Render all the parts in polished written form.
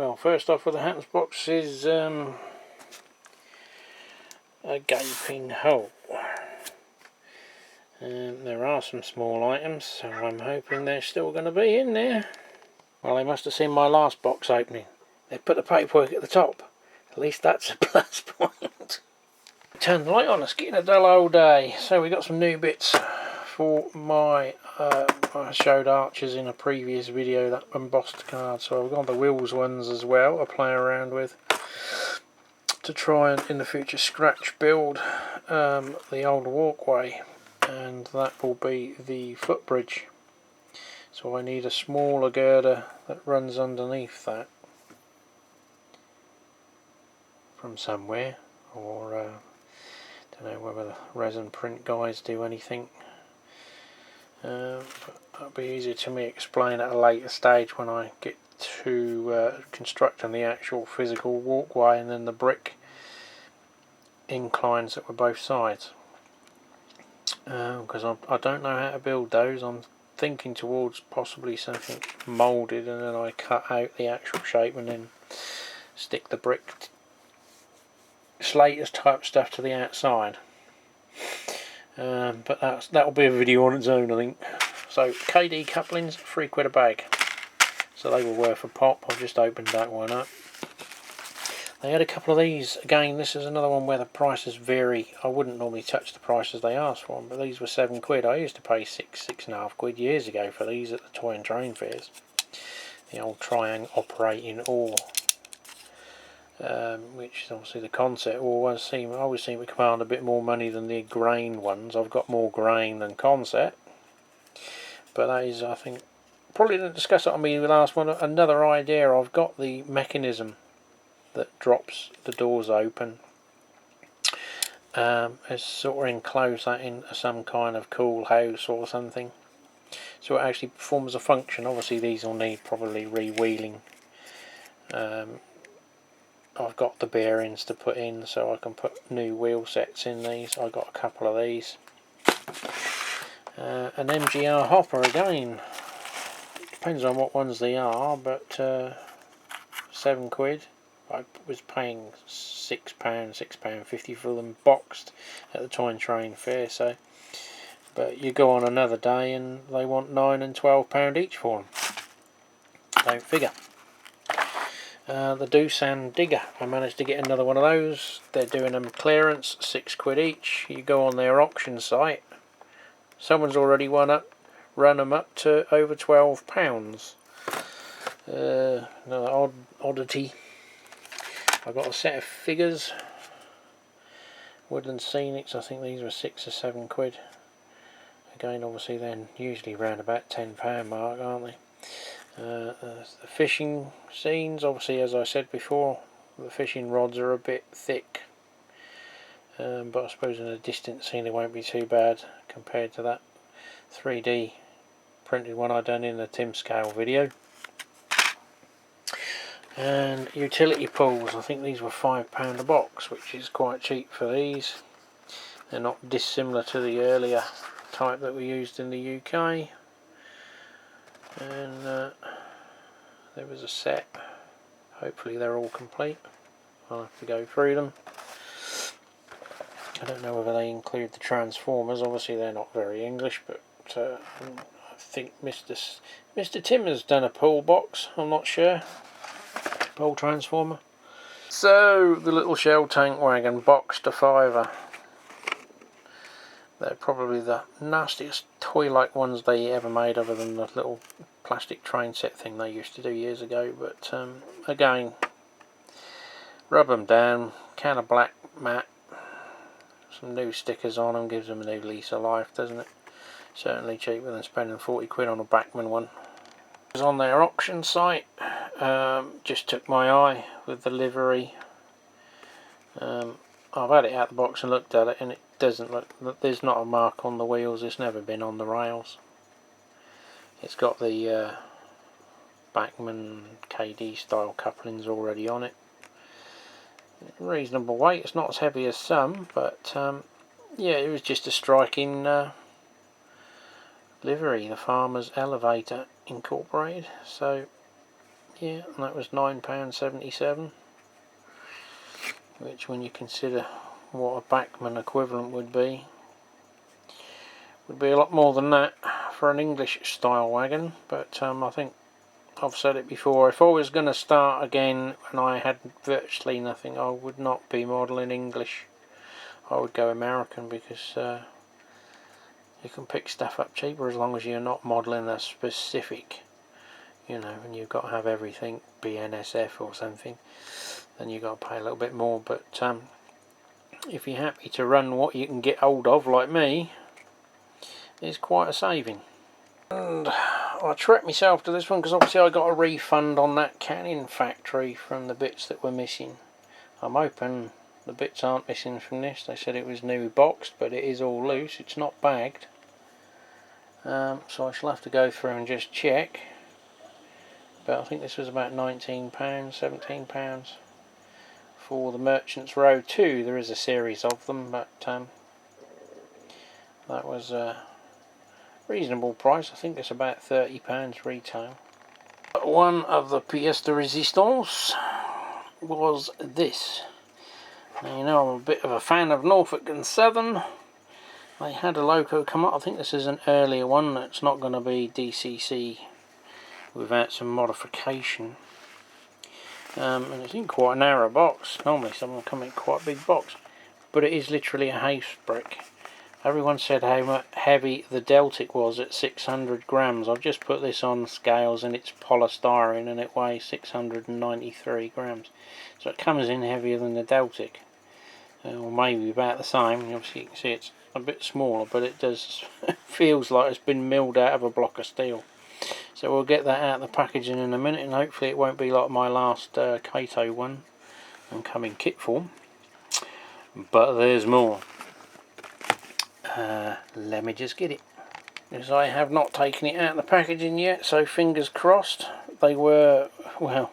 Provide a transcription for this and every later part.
Well, first off with the Hatters box is a gaping hole. There are some small items, so I'm hoping they're still going to be in there. Well, they must have seen my last box opening. They put the paperwork at the top. At least that's a plus point. Turn the light on, it's getting a dull old day. So we got some new bits for my, I showed Archers in a previous video, that embossed card. So I've got the wheels ones as well to play around with, to try and in the future scratch build the old walkway. And that will be the footbridge. So I need a smaller girder that runs underneath that from somewhere, or don't know whether the resin print guys do anything. But that'll be easier to me explain at a later stage when I get to constructing the actual physical walkway and then the brick inclines that were both sides. Because I don't know how to build those. I'm thinking towards possibly something moulded, and then I cut out the actual shape and then stick the brick slaters type stuff to the outside. But that'll be a video on its own, I think. So KD couplings, £3 a bag. So they were worth a pop. I've just opened that one up. They had a couple of these. Again, this is another one where the prices vary. I wouldn't normally touch the prices they asked for them, but these were £7. I used to pay £6.5 years ago for these at the toy and train fairs. The old triangle operating ore, which is obviously the concept. Always seem to command a bit more money than the grain ones. I've got more grain than concept, but that is, I think, probably didn't discuss it on the last one. Another idea, I've got the mechanism that drops the doors open. It's sort of enclose that in some kind of cool house or something, so it actually performs a function. Obviously these will need probably re-wheeling. I've got the bearings to put in, so I can put new wheel sets in these. I got a couple of these. An MGR hopper again. Depends on what ones they are, but £7. I was paying £6.50 for them boxed at the toy and train fair. So, but you go on another day and they want £9 and £12 each for them. Don't figure. The Doosan digger, I managed to get another one of those. They're doing them clearance, £6 each. You go on their auction site. Someone's already run them up to over £12. Another oddity. I got a set of figures, Wooden Scenics. I think these were £6 or £7. Again, obviously they're usually around about £10 mark, aren't they? The fishing scenes, obviously, as I said before, the fishing rods are a bit thick, but I suppose in a distant scene they won't be too bad compared to that 3D printed one I done in the Tim Scale video. And utility pools, I think these were £5 a box, which is quite cheap for these. They're not dissimilar to the earlier type that we used in the UK. And there was a set. Hopefully they're all complete. I'll have to go through them. I don't know whether they include the transformers. Obviously they're not very English, but I think Mr. Tim has done a pool box. I'm not sure. Pool transformer. So the little shell tank wagon, boxed to £5. They're probably the nastiest toy-like ones they ever made, other than the little plastic train set thing they used to do years ago. But again, rub them down, can of black matte, some new stickers on them, gives them a new lease of life, doesn't it? Certainly cheaper than spending £40 on a Bachmann one. It was on their auction site. Just took my eye with the livery. I've had it out the box and looked at it, and it doesn't look, there's not a mark on the wheels. It's never been on the rails. It's got the Bachmann KD style couplings already on it. Reasonable weight. It's not as heavy as some, but yeah, it was just a striking livery, the Farmer's Elevator Incorporated. So Yeah, and that was £9.77, which, when you consider what a Bachmann equivalent would be a lot more than that for an English style wagon. But I think I've said it before, if I was going to start again and I had virtually nothing, I would not be modelling English. I would go American, because you can pick stuff up cheaper as long as you're not modelling a specific, you know, and you've got to have everything BNSF or something, then you've got to pay a little bit more. But if you're happy to run what you can get hold of, like me, it's quite a saving. And I treated myself to this one because obviously I got a refund on that canning factory from the bits that were missing. I'm hoping the bits aren't missing from this. They said it was new boxed, but it is all loose, it's not bagged. So I shall have to go through and just check. But I think this was about £19, £17 for the Merchant's Row 2. There is a series of them, but that was a reasonable price. I think it's about £30 retail. One of the pièce de résistance was this. Now, you know, I'm a bit of a fan of Norfolk and Southern. They had a Loco come up. I think this is an earlier one that's not going to be DCC without some modification. And it's in quite a narrow box. Normally some of them come in quite a big box, but it is literally a house brick. Everyone said how heavy the Deltic was at 600 grams. I've just put this on scales and it's polystyrene and it weighs 693 grams. So it comes in heavier than the Deltic. Or maybe about the same. Obviously you can see it's a bit smaller, but it does feels like it's been milled out of a block of steel. So we'll get that out of the packaging in a minute, and hopefully it won't be like my last Kato one and come in kit form. But there's more. Let me just get it, because I have not taken it out of the packaging yet, so fingers crossed. They were, well,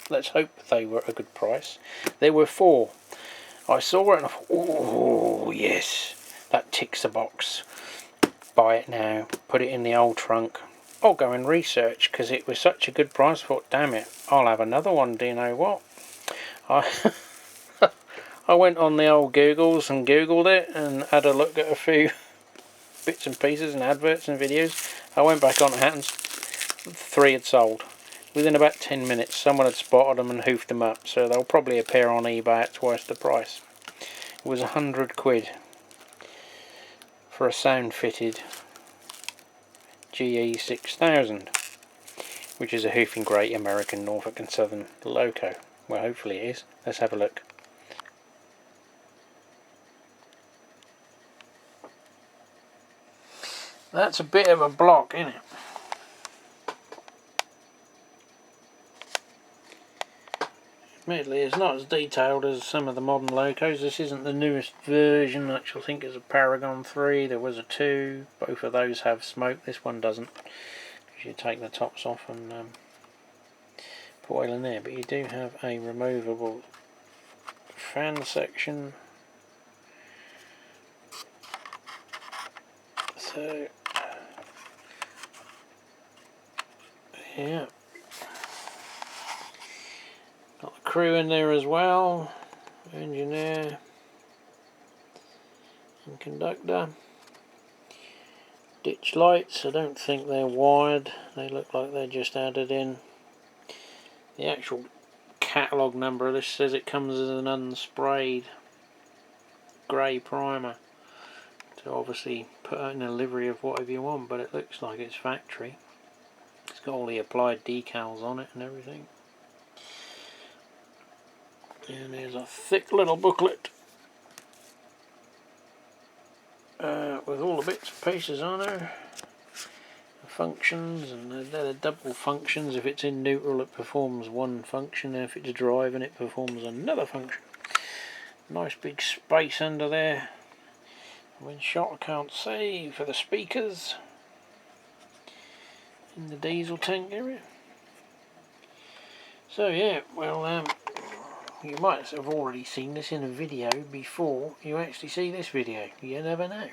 let's hope they were a good price. There were 4. I saw it and I thought, oh yes, that ticks the box. Buy it now, put it in the old trunk. I'll go and research, because it was such a good price. I thought, damn it, I'll have another one. Do you know what? I went on the old Googles and Googled it and had a look at a few bits and pieces and adverts and videos. I went back on Hattons. 3 had sold. Within about 10 minutes someone had spotted them and hoofed them up, so they'll probably appear on eBay at twice the price. It was £100 for a sound fitted GE 6000, which is a hoofing great American Norfolk and Southern Loco. Well, hopefully it is. Let's have a look. That's a bit of a block, isn't it? Admittedly, it's not as detailed as some of the modern Locos. This isn't the newest version. I actually think it's a Paragon 3. There was a 2. Both of those have smoke. This one doesn't, because you take the tops off and put oil in there. But you do have a removable fan section. So, yeah. Got the crew in there as well. Engineer and conductor. Ditch lights, I don't think they're wired. They look like they're just added in. The actual catalogue number of this says it comes as an unsprayed grey primer. So obviously put in a livery of whatever you want, but it looks like it's factory. It's got all the applied decals on it and everything. And there's a thick little booklet with all the bits and pieces on there. The functions, and they're the double functions. If it's in neutral it performs one function, and if it's driving it performs another function. Nice big space under there. When shot I can't see for the speakers in the diesel tank area. So yeah, well you might have already seen this in a video before you actually see this video. You never know.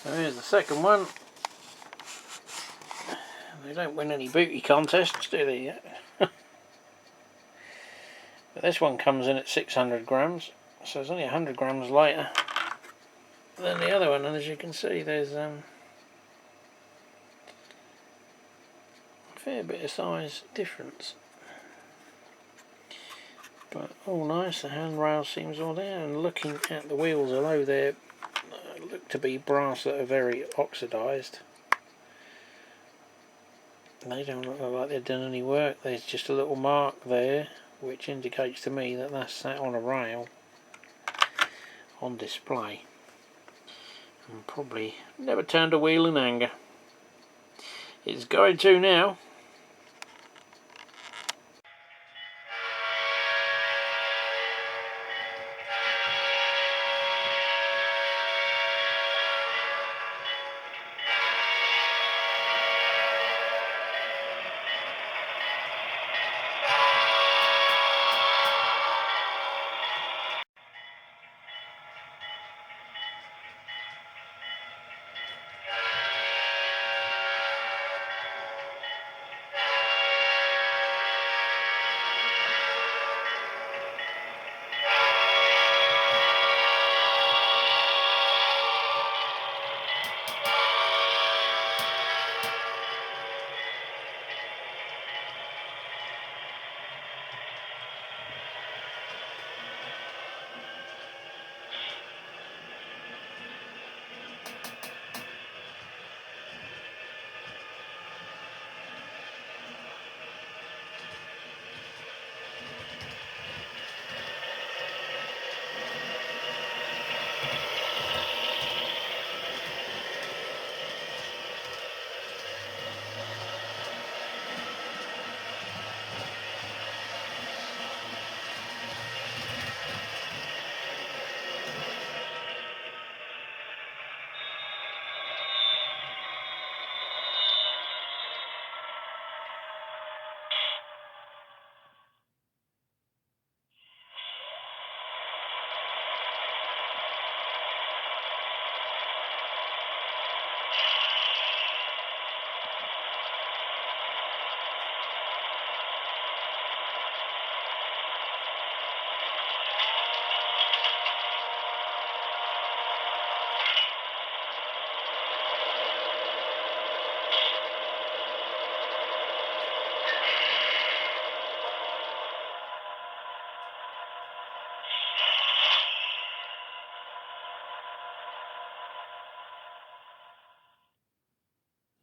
So here's the second one. They don't win any beauty contests, do they yet? But this one comes in at 600 grams, so it's only 100 grams lighter than the other one, and as you can see there's a fair bit of size difference. But all nice, the handrail seems all there, and looking at the wheels, although they look to be brass that are very oxidised, they don't look like they've done any work. There's just a little mark there which indicates to me that that's sat on a rail on display and probably never turned a wheel in anger. It's going to now.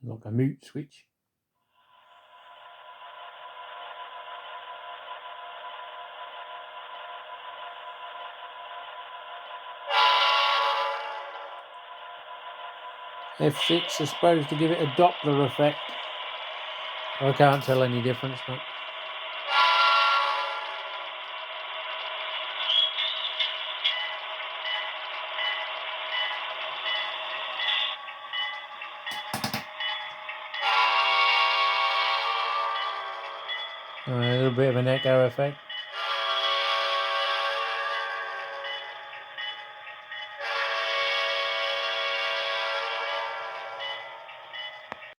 Like a mute switch. F6 is supposed to give it a Doppler effect. I can't tell any difference, but a little bit of an echo effect.